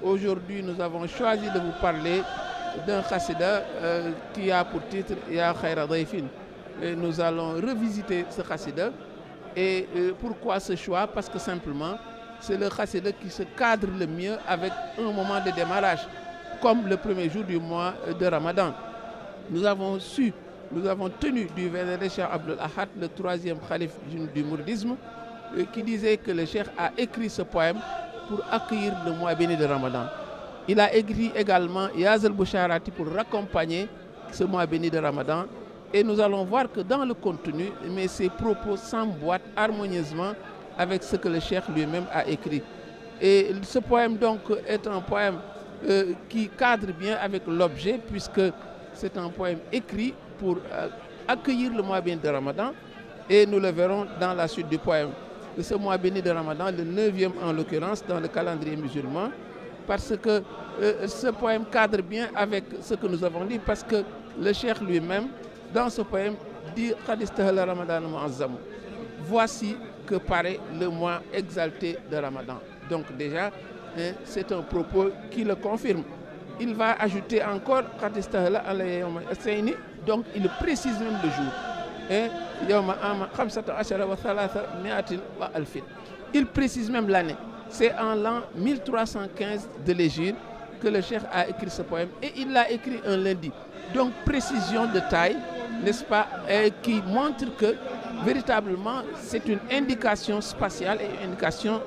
Aujourd'hui, nous avons choisi de vous parler d'un khassida qui a pour titre Ya Khayra Dayfin. Et nous allons revisiter ce khassida. Et pourquoi ce choix? Parce que simplement, c'est le khassida qui se cadre le mieux avec un moment de démarrage, comme le premier jour du mois de Ramadan. Nous avons tenu du vénéré Cheikh Abdul Ahad, le troisième calife du mouridisme, qui disait que le Cheikh a écrit ce poème pour accueillir le mois béni de Ramadan. Il a écrit également Yazal Boucharati pour raccompagner ce mois béni de Ramadan. Et nous allons voir que dans le contenu, mais ces propos s'emboîtent harmonieusement avec ce que le Cheikh lui-même a écrit. Et ce poème donc est un poème qui cadre bien avec l'objet, puisque c'est un poème écrit pour accueillir le mois béni de Ramadan. Et nous le verrons dans la suite du poème. Ce mois béni de Ramadan, le 9e en l'occurrence dans le calendrier musulman, parce que ce poème cadre bien avec ce que nous avons dit, parce que le Cheikh lui-même, dans ce poème, dit Ramadan Mu'azzam. Voici que paraît le mois exalté de Ramadan. Donc déjà, c'est un propos qui le confirme. Il va ajouter encore donc il précise même le jour. Il précise même l'année. C'est en l'an 1315 de l'Hégire que le Cheikh a écrit ce poème, et il l'a écrit un lundi. Donc précision de taille, n'est-ce pas, qui montre que véritablement c'est une indication spatiale et une indication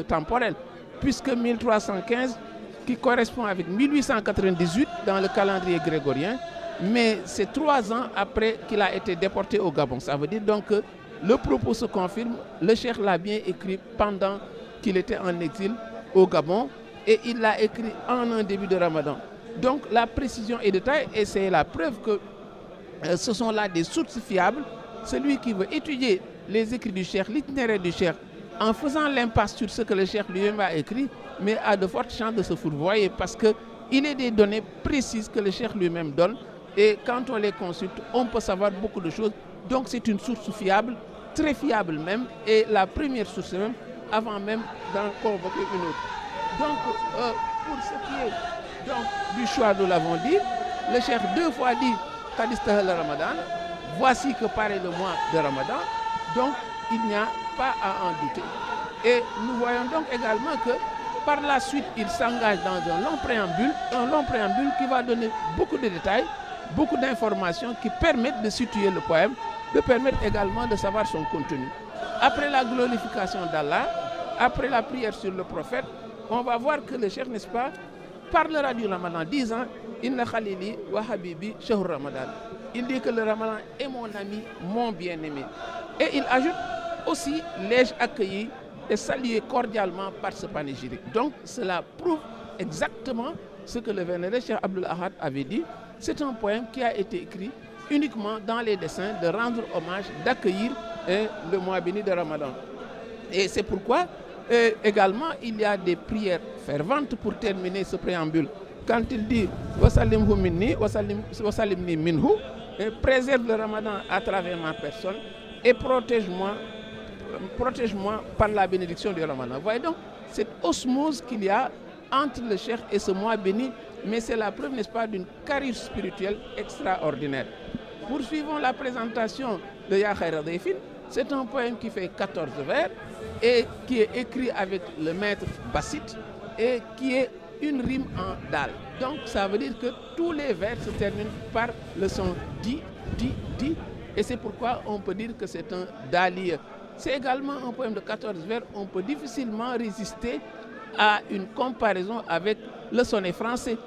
temporelle, puisque 1315 qui correspond avec 1898 dans le calendrier grégorien, mais c'est 3 ans après qu'il a été déporté au Gabon. Ça veut dire donc que le propos se confirme, le Cheikh l'a bien écrit pendant qu'il était en exil au Gabon, et il l'a écrit en un début de Ramadan. Donc la précision est de taille, et c'est la preuve que ce sont là des sources fiables. Celui qui veut étudier les écrits du Cheikh, l'itinéraire du Cheikh, en faisant l'impasse sur ce que le Cheikh lui-même a écrit, mais a de fortes chances de se fourvoyer, parce qu'il est des données précises que le Cheikh lui-même donne, et quand on les consulte, on peut savoir beaucoup de choses. Donc c'est une source fiable, très fiable même, et la première source même, avant même d'en convoquer une autre. Donc pour ce qui est donc du choix, nous l'avons dit, le Cheikh 2 fois dit Qadistah le Ramadan, voici que paraît le mois de Ramadan, donc il n'y a pas à en douter. Et nous voyons donc également que par la suite, il s'engage dans un long préambule qui va donner beaucoup de détails, beaucoup d'informations qui permettent de situer le poème, de permettre également de savoir son contenu. Après la glorification d'Allah, après la prière sur le prophète, on va voir que le Cheikh, n'est-ce pas, parlera du Ramadan, disant Inna Khalili wa Habibi Shahr Ramadan. Il dit que le Ramadan est mon ami, mon bien-aimé. Et il ajoute aussi l'ai-je accueilli et salué cordialement par ce panégyrique. Donc cela prouve exactement ce que le vénéré Cheikh Abdul Ahad avait dit. C'est un poème qui a été écrit uniquement dans les desseins de rendre hommage, d'accueillir le mois béni de Ramadan. Et c'est pourquoi également il y a des prières ferventes pour terminer ce préambule. Quand il dit Wasalimhu minni, wasalimni minhu, préserve le Ramadan à travers ma personne et protège-moi par la bénédiction du Ramadan. Vous voyez donc cette osmose qu'il y a entre le Cheikh et ce mois béni, mais c'est la preuve, n'est-ce pas, d'une carrière spirituelle extraordinaire. Poursuivons la présentation de Ya Khayra Dayfin. C'est un poème qui fait 14 vers et qui est écrit avec le maître Bassit et qui est une rime en dal. Donc ça veut dire que tous les vers se terminent par le son di, di, di, et c'est pourquoi on peut dire que c'est un dalier. C'est également un poème de 14 vers. On peut difficilement résister à une comparaison avec le sonnet français.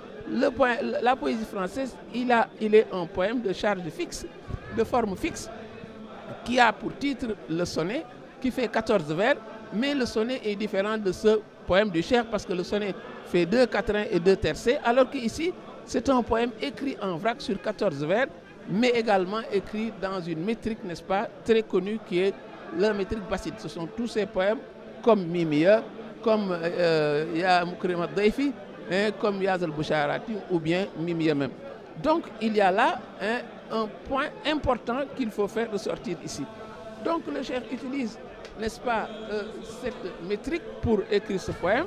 La poésie française, il est un poème de charge fixe, de forme fixe, qui a pour titre le sonnet, qui fait 14 vers, mais le sonnet est différent de ce poème du Cheikh, parce que le sonnet fait 2 quatrains et 2 tercets, alors qu'ici, c'est un poème écrit en vrac sur 14 vers, mais également écrit dans une métrique, n'est-ce pas, très connue, qui est la métrique bassite. Ce sont tous ces poèmes comme Mimiya, comme Ya Mukrimat Dayfi, comme Yazal Boucharati ou bien Mimiya même. Donc il y a là un point important qu'il faut faire ressortir ici. Donc le Cheikh utilise, n'est-ce pas, cette métrique pour écrire ce poème,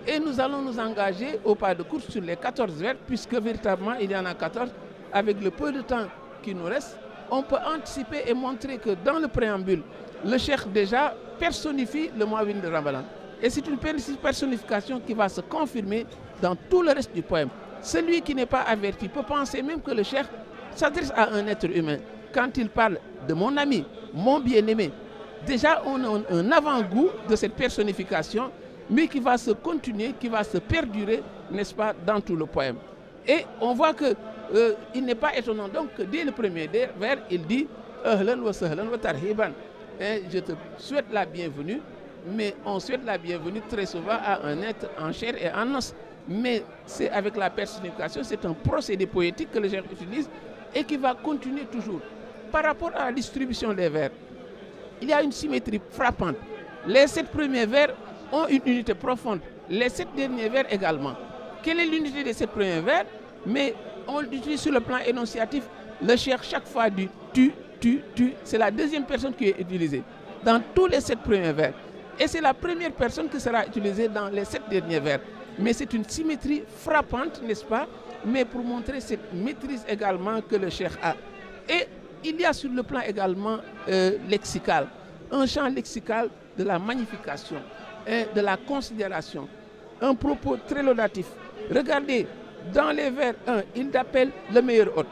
Et nous allons nous engager au pas de course sur les 14 vers, puisque véritablement il y en a 14. Avec le peu de temps qui nous reste, on peut anticiper et montrer que dans le préambule, le cheikh déjà personnifie le mois béni de Ramadan. Et c'est une personnification qui va se confirmer dans tout le reste du poème. Celui qui n'est pas averti peut penser même que le cheikh s'adresse à un être humain. Quand il parle de mon ami, mon bien-aimé, déjà on a un avant-goût de cette personnification, mais qui va se continuer, qui va se perdurer, n'est-ce pas, dans tout le poème. Et on voit que il n'est pas étonnant donc que dès le premier vers, il dit « Ahlan wa sahlan wa tarhiban ». Je te souhaite la bienvenue, mais on souhaite la bienvenue très souvent à un être en chair et en os. Mais c'est avec la personnification, c'est un procédé poétique que le cheikh utilise et qui va continuer toujours. Par rapport à la distribution des vers, il y a une symétrie frappante. Les 7 premiers vers ont une unité profonde, les 7 derniers vers également. Quelle est l'unité des 7 premiers vers? Mais on l'utilise sur le plan énonciatif. Le cheikh chaque fois dit tu, c'est la deuxième personne qui est utilisée dans tous les 7 premiers vers. Et c'est la première personne qui sera utilisée dans les 7 derniers vers. Mais c'est une symétrie frappante, n'est-ce pas? Mais pour montrer cette maîtrise également que le cheikh a. Et il y a sur le plan également lexical, un champ lexical de la magnification, de la considération, un propos très laudatif. Regardez, dans les vers 1, il appelle le meilleur hôte.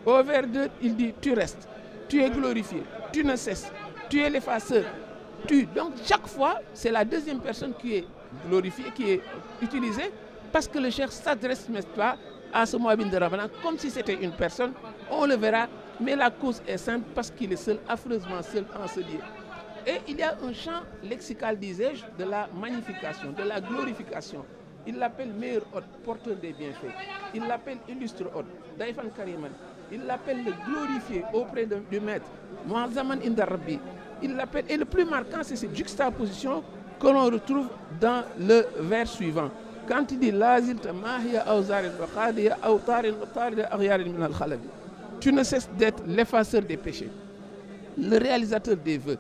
Au vers 2, il dit tu restes, tu es glorifié, tu ne cesses, tu es l'effaceur. Donc chaque fois, c'est la deuxième personne qui est glorifiée, qui est utilisée, parce que le cheikh s'adresse, n'est-ce pas, à ce mois béni de Ramadan comme si c'était une personne. On le verra, mais la cause est simple parce qu'il est seul, affreusement seul en ce lieu. Et il y a un champ lexical, disais-je, de la magnification, de la glorification. Il l'appelle meilleur hôte, porteur des bienfaits. Il l'appelle illustre hôte, Daifan Kariman. Il l'appelle le glorifié auprès du maître, Muazzaman Inda Rabbi. Il l'appelle, et le plus marquant, c'est cette juxtaposition que l'on retrouve dans le vers suivant. Quand il dit tu ne cesses d'être l'effaceur des péchés, le réalisateur des vœux,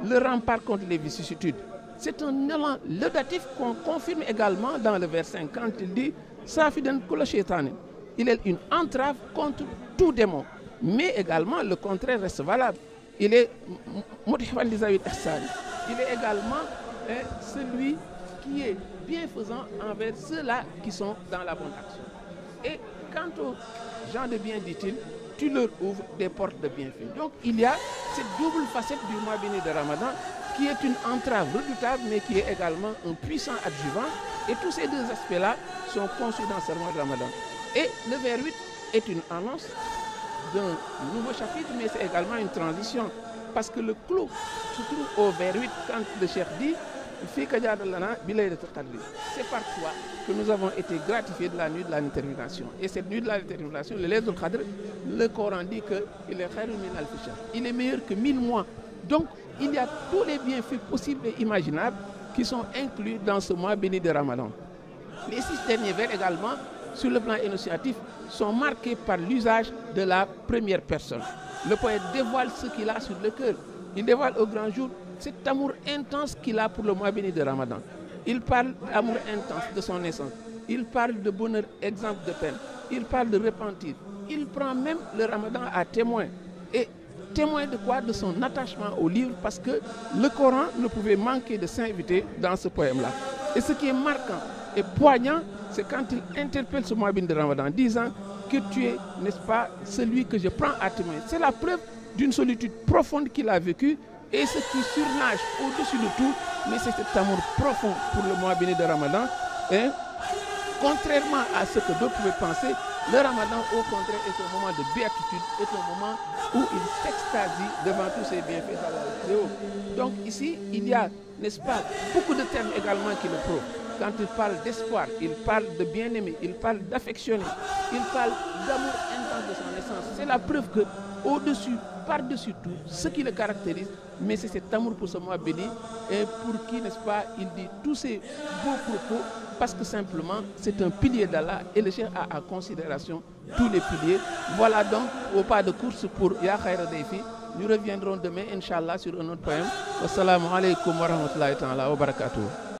le rempart contre les vicissitudes. C'est un élan laudatif qu'on confirme également dans le vers 5 quand il dit Safidan kula shaytanin. Il est une entrave contre tout démon. Mais également le contraire reste valable. Il est il est également celui qui est bienfaisant envers ceux-là qui sont dans la bonne action. Et quant aux gens de bien, dit-il, tu leur ouvres des portes de bienfait. Donc il y a cette double facette du mois béni de Ramadan qui est une entrave redoutable mais qui est également un puissant adjuvant. Et tous ces deux aspects-là sont conçus dans ce mois de Ramadan. Et le vers 8 est une annonce d'un nouveau chapitre, mais c'est également une transition. Parce que le clou se trouve au vers 8 quand le cheikh dit c'est par toi que nous avons été gratifiés de la nuit de la détermination. Et cette nuit de la détermination, le Laylatul Qadr, le Coran dit qu'il est khairun min alf shahr. Il est meilleur que 1000 mois. Donc, il y a tous les bienfaits possibles et imaginables qui sont inclus dans ce mois béni de Ramadan. Les 6 derniers vers également, sur le plan énonciatif, sont marqués par l'usage de la première personne. Le poète dévoile ce qu'il a sur le cœur. Il dévoile au grand jour cet amour intense qu'il a pour le mois béni de Ramadan. Il parle d'amour intense de son naissance. Il parle de bonheur exempt de peine. Il parle de repentir. Il prend même le Ramadan à témoin. Et témoin de quoi? De son attachement au livre, parce que le Coran ne pouvait manquer de s'inviter dans ce poème-là. Et ce qui est marquant et poignant, c'est quand il interpelle ce mois béni de Ramadan, disant que tu es, n'est-ce pas, celui que je prends à témoin. C'est la preuve d'une solitude profonde qu'il a vécue. Et ce qui surnage au-dessus de tout, mais c'est cet amour profond pour le mois béni de Ramadan. Et contrairement à ce que d'autres pouvaient penser, le Ramadan, au contraire, est un moment de béatitude, est un moment où il s'extasie devant tous ses bienfaits d'Allah. Donc ici, il y a, n'est-ce pas, beaucoup de termes également qui le prouvent. Quand il parle d'espoir, il parle de bien-aimer, il parle d'affectionner, il parle d'amour intense de son essence. C'est la preuve que au-dessus, par-dessus tout, ce qui le caractérise, mais c'est cet amour pour ce mois béni, et pour qui, n'est-ce pas, il dit tous ces beaux propos, parce que simplement, c'est un pilier d'Allah, et le cheikh a en considération tous les piliers. Voilà donc, au pas de course pour Ya Khaira Dayfi. Nous reviendrons demain, Inch'Allah, sur un autre poème. Wassalamu alaikum wa rahmatullahi ta'ala wa barakatuh.